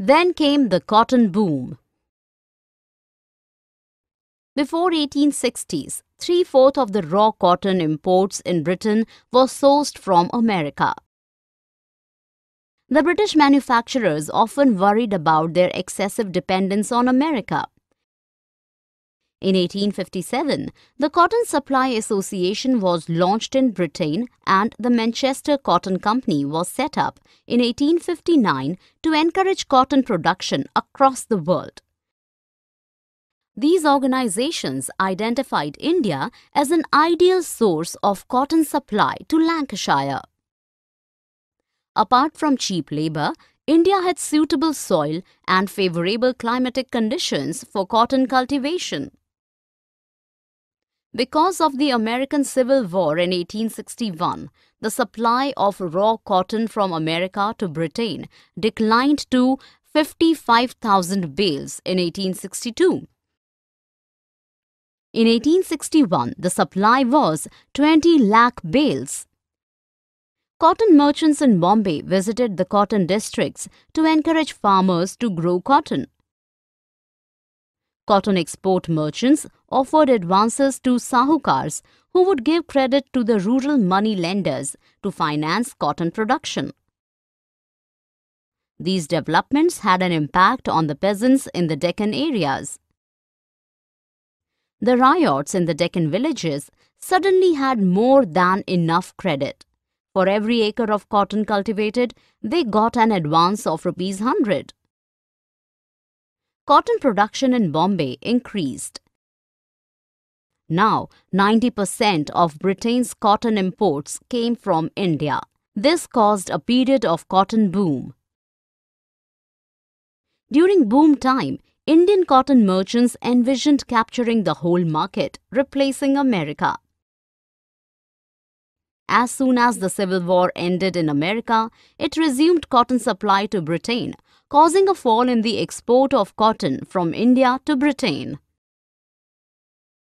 Then came the cotton boom. Before 1860s, three-fourths of the raw cotton imports in Britain were sourced from America. The British manufacturers often worried about their excessive dependence on America. In 1857, the Cotton Supply Association was launched in Britain and the Manchester Cotton Company was set up in 1859 to encourage cotton production across the world. These organizations identified India as an ideal source of cotton supply to Lancashire. Apart from cheap labor, India had suitable soil and favorable climatic conditions for cotton cultivation. Because of the American Civil War in 1861, the supply of raw cotton from America to Britain declined to 55,000 bales in 1862. In 1861, the supply was 20 lakh bales. Cotton merchants in Bombay visited the cotton districts to encourage farmers to grow cotton. Cotton export merchants offered advances to sahukars who would give credit to the rural money lenders to finance cotton production. These developments had an impact on the peasants in the Deccan areas. The ryots in the Deccan villages suddenly had more than enough credit. For every acre of cotton cultivated, they got an advance of ₹100. Cotton production in Bombay increased. Now, 90% of Britain's cotton imports came from India. This caused a period of cotton boom. During boom time, Indian cotton merchants envisioned capturing the whole market, replacing America. As soon as the Civil War ended in America, it resumed cotton supply to Britain, causing a fall in the export of cotton from India to Britain.